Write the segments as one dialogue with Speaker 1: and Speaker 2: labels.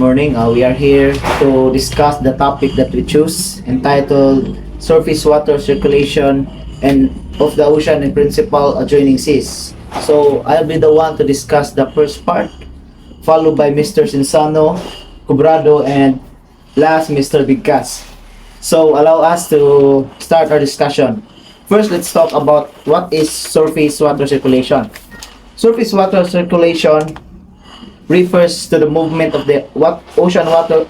Speaker 1: morning. We are here to discuss the topic that we choose entitled Surface Water Circulation and of the Ocean and Principal Adjoining Seas. So I'll be the one to discuss the first part, followed by Mr. Sinsano, Cubrado, and last Mr. Bigkas. So allow us to start our discussion. First, let's talk about what is surface water circulation. Surface water circulation refers to the movement of the ocean water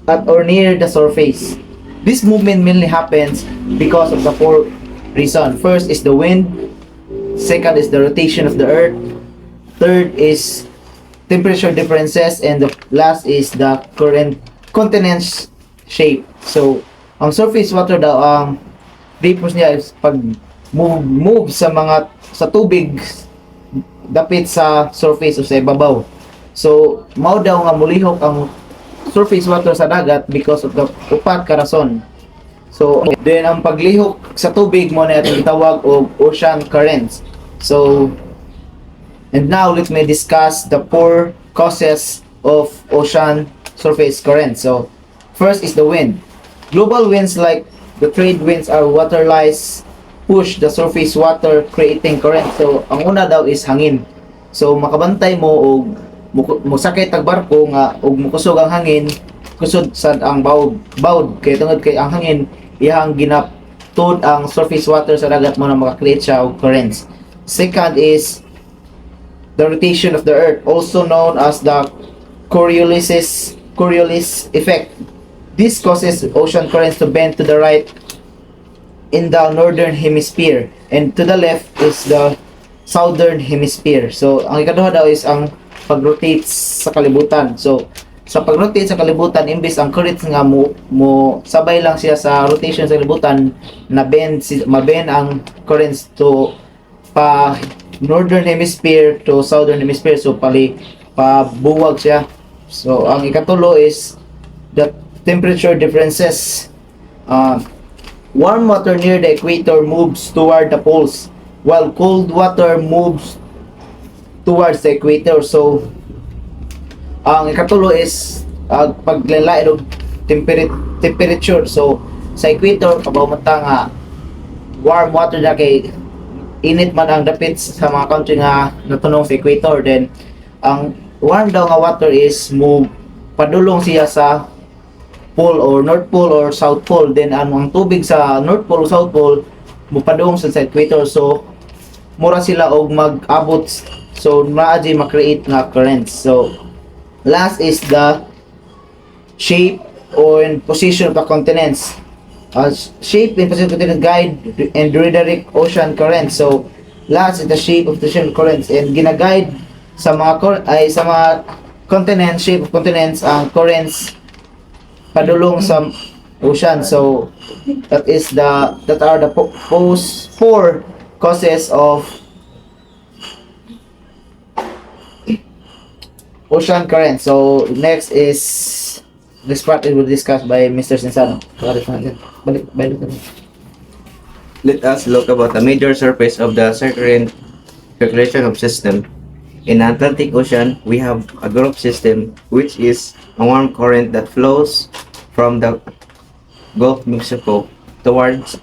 Speaker 1: at or near the surface. This movement mainly happens because of the four reasons. First is the wind, second is the rotation of the earth, third is temperature differences, and the last is the current continent's shape. So, ang surface water daw, ang purpose niya is pag move sa tubig dapit sa surface o sa ibabaw. So, mao daw nga mulihok ang surface water sa dagat because of the upat ka rason. So, then ang paglihok sa tubig mo na itong gitawag og ocean currents. So, and now let me discuss the four causes of ocean surface currents. So, first is the wind. Global winds like the trade winds are waterlines push the surface water creating current. So, ang una daw is hangin. So, makabantay mo og musakay tag barko nga ug mukusog ang hangin kusod sad ang bawd kay tungod kay ang hangin iyang ginaptud ang surface water sa dagat mo na maka-create siya og currents. Second is the rotation of the earth, also known as the Coriolis effect. This causes ocean currents to bend to the right in the northern hemisphere and to the left is the southern hemisphere. So ang ikaduha daw is ang pag-rotate sa kalibutan. So, sa pag-rotate sa kalibutan, imbis ang currents nga mo sabay lang siya sa rotation sa kalibutan, mabend ang currents to pa northern hemisphere to southern hemisphere. So, pabuwag siya. So, ang ikatulo is the temperature differences. Warm water near the equator moves toward the poles, while cold water moves towards the equator. So, ang ikatulo is paglalay og temperature. So, sa equator, kabawmata nga warm water na kay init man ang dapit sa mga country nga natunong sa equator. Then, ang warm daw nga water is move padulong siya sa pole or North Pole or South Pole. Then, ang tubig sa North Pole o South Pole mupadung sa equator. So, mura sila og mag-abot. So, maaji ma-create nga currents. So, last is the shape or position of the continents. Shape and position of the continent guide and redirect ocean currents. So, last is the shape of the ocean currents and gina-guide sa mga continents, shape of continents, ang currents padulong sa ocean. So, that are the four causes of ocean current. So next is this part will be discussed by Mr. Sinsano.
Speaker 2: Let us look about the major surface of the circulation of system. In the Atlantic Ocean, we have a group system which is a warm current that flows from the Gulf of Mexico towards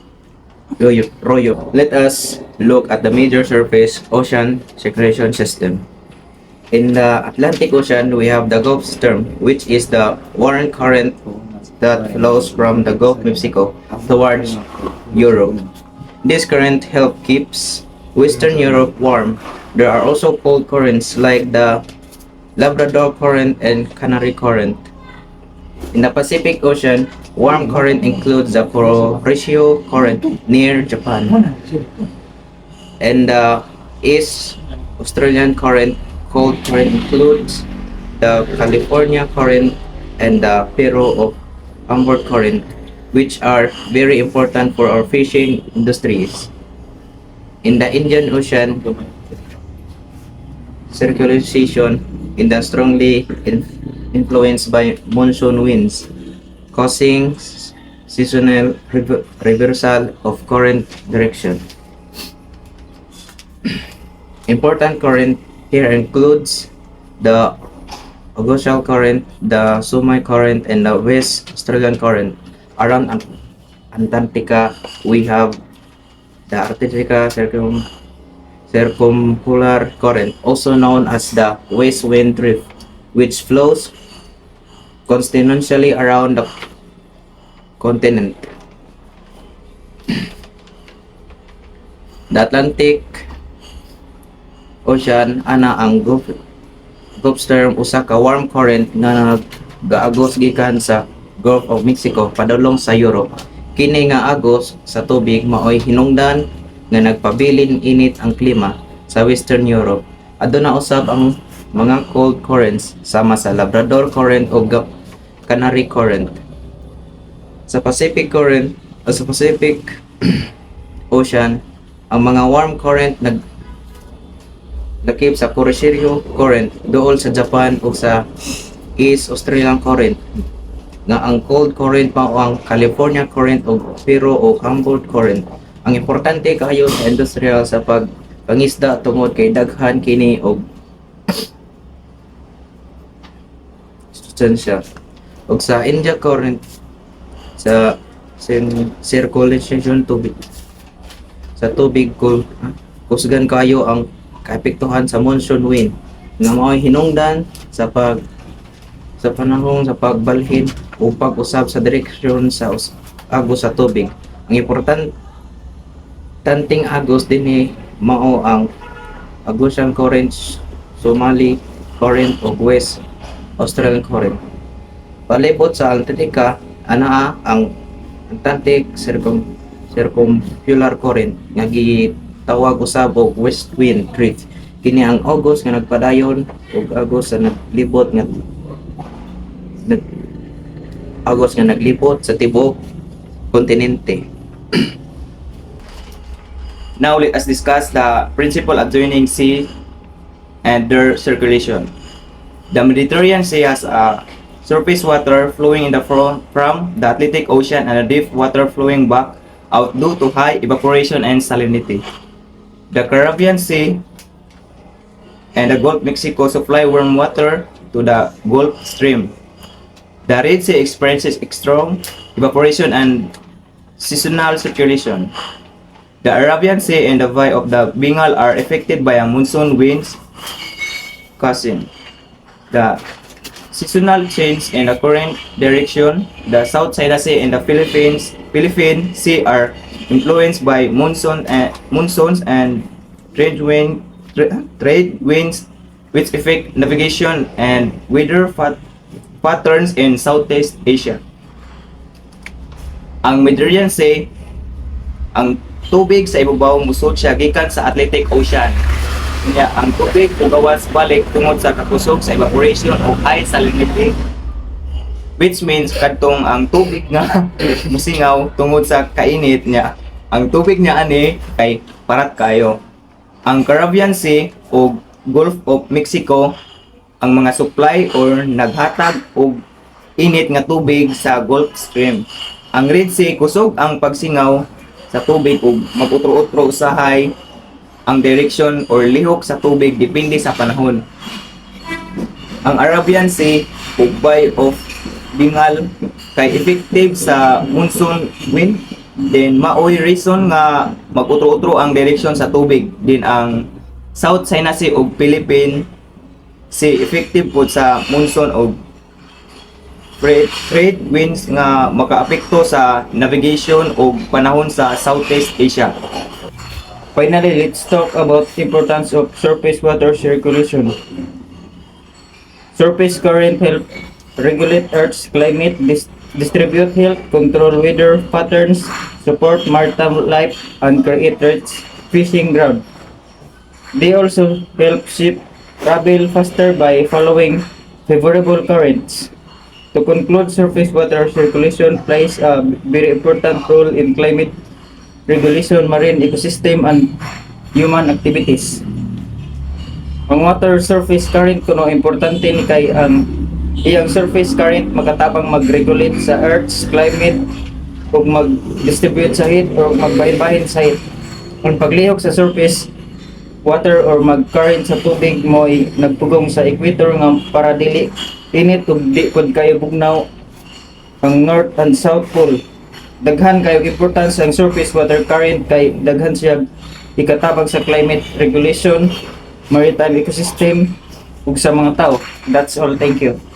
Speaker 2: Royo. Let us look at the major surface ocean circulation system. In the Atlantic Ocean, we have the Gulf Stream, which is the warm current that flows from the Gulf of Mexico towards Europe. This current helps keeps Western Europe warm. There are also cold currents like the Labrador Current and Canary Current. In the Pacific Ocean, warm current includes the Kuroshio Current near Japan. And the East Australian Current cold current includes the California Current and the Peru of Humboldt Current, which are very important for our fishing industries. In the Indian Ocean, circulation is strongly influenced by monsoon winds, causing seasonal reversal of current direction. Important current here includes the Augustal Current, the Sumai Current, and the West Australian Current. Around Antarctica, we have the Antarctica Circumpolar Current, also known as the West Wind Drift, which flows continuously around the continent. The Atlantic Ocean ana ang Gulf Stream usa ka warm current nga nagaagos gikan sa Gulf of Mexico padulong sa Europe. Kini nga agos sa tubig maoy hinungdan nga nagpabilin init ang klima sa Western Europe. Aduna usab ang mga cold currents sama sa Labrador Current o Canary Current. Sa Pacific Current o sa Pacific Ocean, ang mga warm current nakip sa Kuroshio Current dool sa Japan o sa East Australian Current, nga ang cold current mao ang California Current o Peru o Humboldt Current. Ang importante kayo sa industrial sa pangisda tungod kay daghan kini og sustansya. Og sa India Current sa circulation tubig sa tubig kusgan kayo ang kaapektuhan sa monsoon wind nga mao'y hinungdan sa panahon sa pagbalhin o pag-usab sa direksyon sa agos sa tubig. Ang importanteng agos dinhi mao ang Augustan Current, Somali Current o West Australian Current. Palibot sa Antarctica anaa ang Atlantic Circumpolar Current nga gitawag usab og West Wind Drift. Kini ang agos nga nagpadayon ug agos sa naglibot sa tibuok kontinente.
Speaker 3: Now let us discuss the principal adjoining sea and their circulation. The Mediterranean Sea has a surface water flowing in the from the Atlantic Ocean and a deep water flowing back out due to high evaporation and salinity. The Caribbean Sea and the Gulf of Mexico supply warm water to the Gulf Stream. The Red Sea experiences strong evaporation and seasonal circulation. The Arabian Sea and the Bay of the Bengal are affected by a monsoon winds causing the seasonal change in the current direction. The South China Sea and the Philippine Sea are influenced by monsoons and trade winds which affect navigation and weather patterns in Southeast Asia. Ang Mediterranean Sea, ang tubig sa ibabaw musod siya gikan sa Atlantic Ocean. Kanya ang tubig gawas balik tungod sa kakusog sa evaporation o high salinity, which means kadtong ang tubig nga musingaw tungod sa kainit niya, ang tubig niya ani kay parat kayo. Ang Caribbean Sea o Gulf of Mexico ang mga supply or naghatag og init nga tubig sa Gulf Stream. Ang Red Sea kusog ang pagsingaw sa tubig ug mag-utro-utro usahay ang direction or lihok sa tubig depende sa panahon. Ang Arabian Sea ug Bay of Bengal kay effective sa monsoon wind, then maoy reason nga mag-utro-utro ang direction sa tubig. Din ang South China Sea ug Philippine Sea effective po sa monsoon ug trade winds nga makaapekto sa navigation ug panahon sa Southeast Asia.
Speaker 4: Finally, let's talk about the importance of surface water circulation. Surface current help regulate Earth's climate, distribute health, control weather patterns, support maritime life, and create rich fishing ground. They also help ship travel faster by following favorable currents. To conclude, surface water circulation plays a very important role in climate regulation, marine ecosystem, and human activities. Ang water surface current kuno importante ni kay ang iyang surface current makatabang mag-regulate sa Earth's climate ug mag-distribute sa heat o magbahin-bahin sa heat. Ang paglihok sa surface water or mag-current sa tubig mo ay nagpugong sa equator nga para dili init ug di pod kayo bugnaw ang north and south pole. Daghan kayo importance ang surface water current kay daghan siya ikatabang sa climate regulation, maritime ecosystem ug sa mga tao. That's all. Thank you.